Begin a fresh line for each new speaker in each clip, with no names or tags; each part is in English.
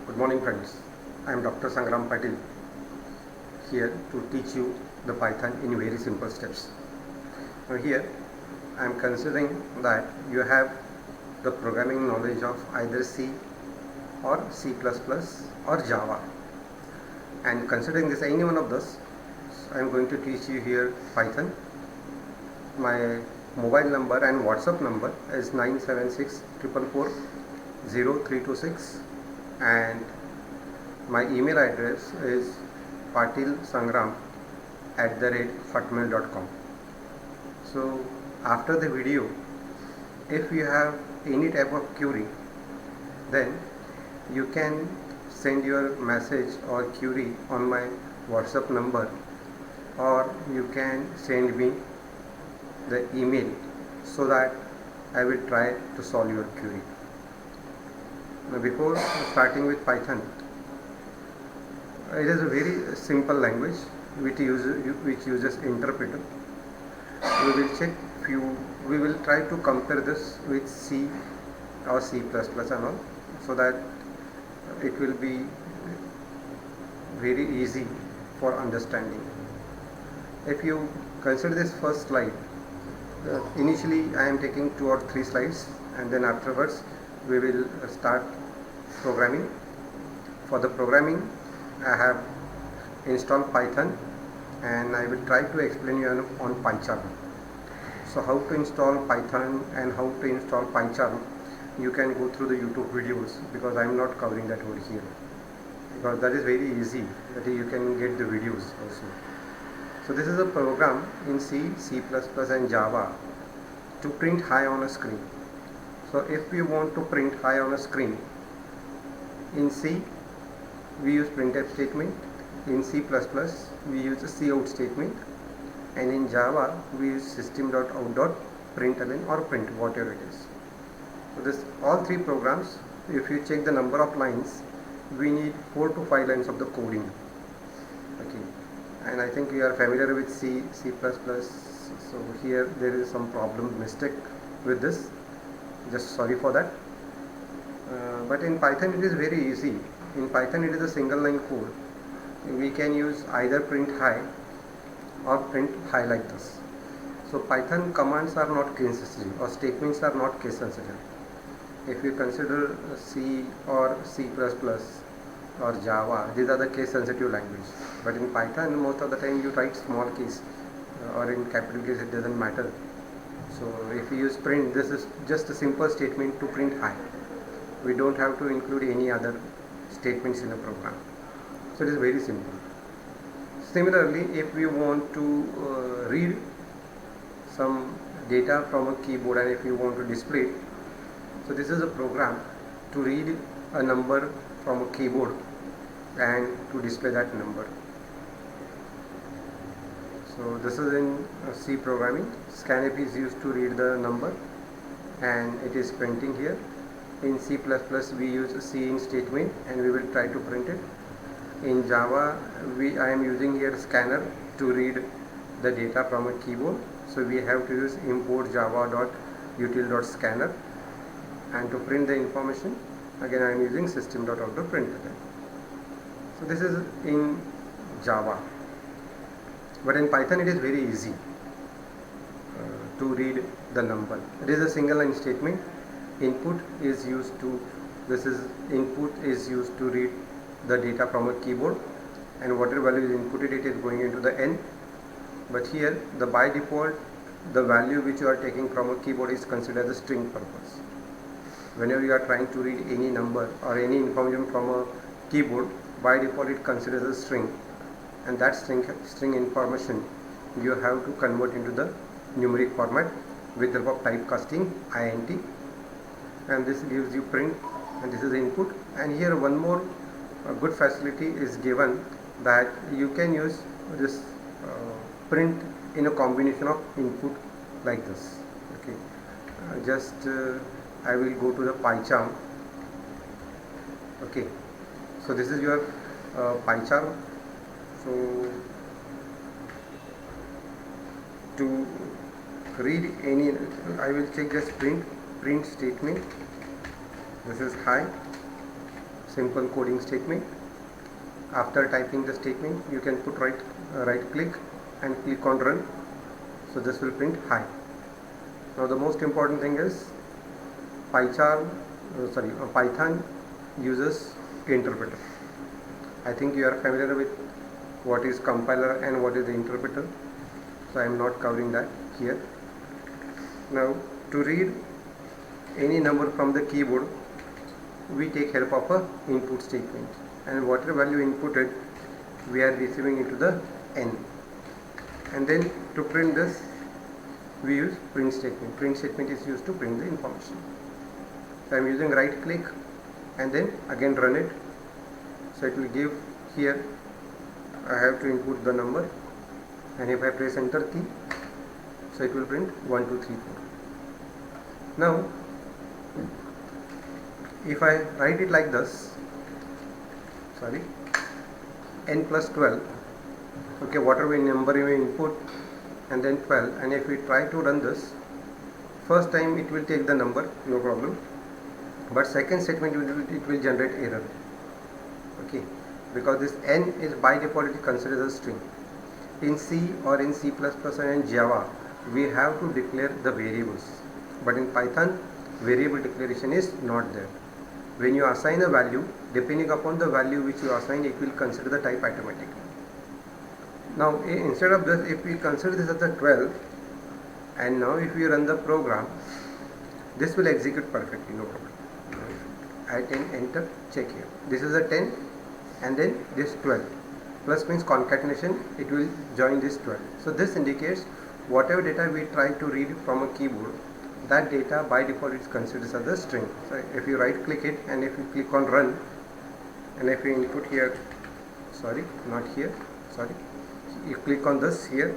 Good morning friends, I am Dr. Sangram Patil here to teach you the Python in very simple steps. Now here I am considering that you have the programming knowledge of either C or C++ or Java, and considering this any one of those, I am going to teach you here Python. My mobile number and WhatsApp number is 97644400326 and my email address is patilsangram@hotmail.com. So after the video, if you have any type of query, then you can send your message or query on my WhatsApp number, or you can send me the email so that I will try to solve your query. Now before starting with Python, it is a very simple language which uses interpreter. We will try to compare this with C or C++ and all, so that it will be very easy for understanding. If you consider this first slide, initially I am taking 2 or 3 slides, and then afterwards we will start programming. For the programming, I have installed Python, and I will try to explain you on PyCharm. So how to install Python and how to install PyCharm, you can go through the YouTube videos, because I am not covering that over here, because that is very easy, that you can get the videos also. So this is a program in C, C++ and Java to print hi on a screen. So if we want to print hi on a screen, in C we use printf statement, in C++ we use a cout statement, and in Java we use system.out.println or print, whatever it is. So this all three programs, if you check the number of lines, we need 4 to 5 lines of the coding. Okay, and I think you are familiar with C, C++. So here there is some mistake with this, just sorry for that. But in Python it is very easy. In Python it is a single line code. We can use either print hi or print hi like this. So Python commands are not case sensitive, or statements are not case sensitive. If you consider C or C++ or Java, these are the case sensitive language. But in Python, most of the time you write small case or in capital case, it doesn't matter. So if you use print, this is just a simple statement to print hi. We don't have to include any other statements in a program. So it is very simple. Similarly, if we want to read some data from a keyboard, and if you want to display it, so this is a program to read a number from a keyboard and to display that number. So this is in C programming. Scanf is used to read the number, and it is printing here. In C++ we use a cin statement, and we will try to print it. In Java I am using here scanner to read the data from a keyboard. So we have to use import java.util.scanner, and to print the information, again I am using system.out.println. So this is in Java. But in Python it is very easy to read the number. It is a single line statement. Input is used to read the data from a keyboard, and whatever value is inputted, it is going into the n. But here by default the value which you are taking from a keyboard is considered as string purpose. Whenever you are trying to read any number or any information from a keyboard, by default it considers a string, and that string information you have to convert into the numeric format with the help of typecasting int, and this gives you print, and this is the input. And here one more good facility is given, that you can use this print in a combination of input like this. Okay, I will go to the PyCharm. Okay, so this is your PyCharm. So to read any, I will check just print statement. This is hi. simple coding statement. After typing the statement, you can put right click and click on run. So this will print hi. Now the most important thing is Python uses interpreter. I think you are familiar with what is compiler and what is the interpreter, so I am not covering that here. Now to read any number from the keyboard, we take help of a input statement, and whatever value inputted we are receiving into the n, and then to print this we use print statement. Print statement is used to print the information. So I am using right click and then again run it. So it will give here, I have to input the number, and if I press enter key, so it will print 1 2 3 4. Now if I write it like this, n plus 12, okay, whatever number you input and then 12, and if we try to run this, first time it will take the number, no problem, but second statement it will generate error, okay, because this n is by default it is considered as a string. In C or in C++ and in Java we have to declare the variables, but in Python variable declaration is not there. When you assign a value, depending upon the value which you assign, it will consider the type automatically. Now instead of this, if we consider this as a 12, and now if we run the program, this will execute perfectly, no problem. I can enter, check here. This is a 10 and then this 12. Plus means concatenation, it will join this 12. So this indicates whatever data we try to read from a keyboard, that data by default is considered as a string. So if you right click it and if you click on run, and if you input here, you click on this here,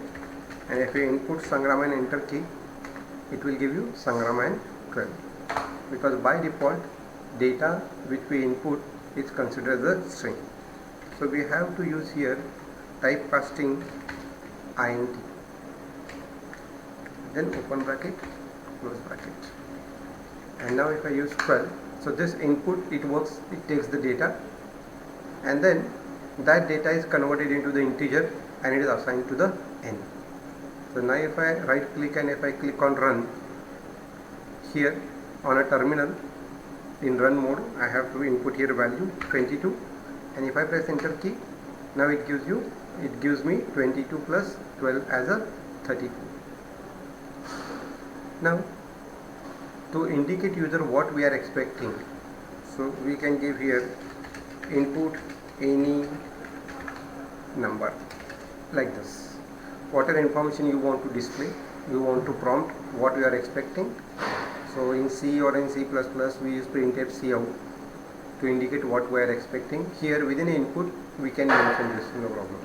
and if you input Sangram and enter key, it will give you Sangram and 12, because by default data which we input is considered as a string. So we have to use here typecasting int, then open bracket, close bracket, and now if I use 12, so this input, it works, it takes the data and then that data is converted into the integer and it is assigned to the n. So now if I right click and if I click on run, here on a terminal in run mode I have to input here value 22, and if I press enter key, now it gives me 22 plus 12 as a 34. Now to indicate user what we are expecting, so we can give here input any number like this. Whatever information you want to display, you want to prompt what you are expecting. So in C or in C++ we use printf cout to indicate what we are expecting. Here within input we can mention this, no problem.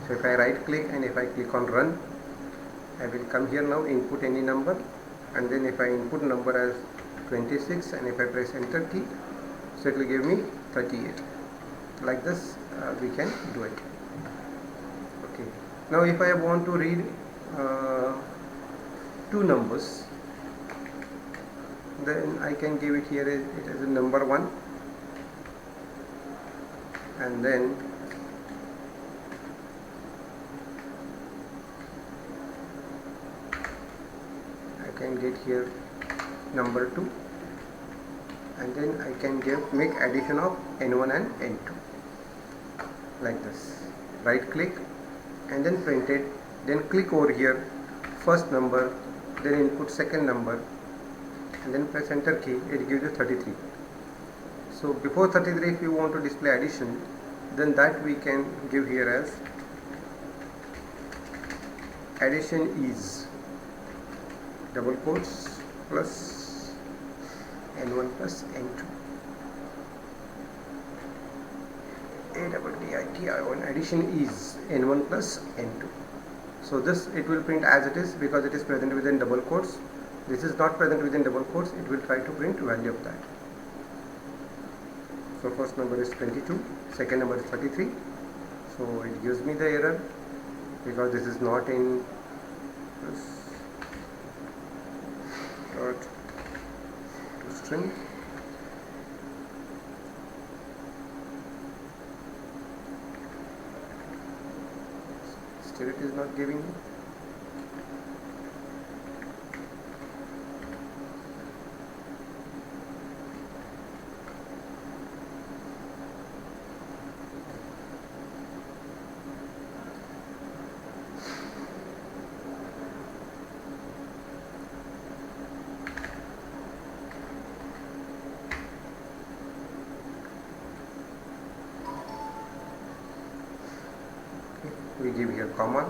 So if I right click and if I click on run, I will come here now, input any number, and then if I input number as 26 and if I press enter key, so it will give me 38. Like this we can do it. Okay. Now if I want to read two numbers, then I can give it here, it is a number 1, and then I can get here number 2, and then I can make addition of n1 and n2 like this. Right click and then print it, then click over here first number, then input second number, and then press enter key, it gives you 33. So before 33 if you want to display addition, then that we can give here as addition is double quotes plus n1 plus n2, ADDITION, addition is n1 plus n2. So this it will print as it is because it is present within double quotes. This is not present within double quotes, it will try to print value of that. So first number is 22, second number is 33. So it gives me the error because this is not in this dot to string. still it is not giving me. We give here comma,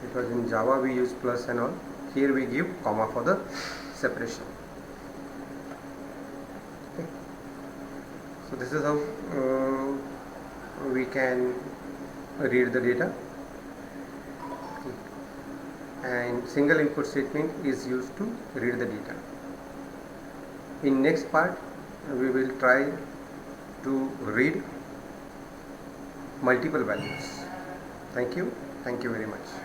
because in Java we use plus and all. Here we give comma for the separation. Okay. So this is how we can read the data, and single input statement is used to read the data. In next part we will try to read multiple values. Thank you very much.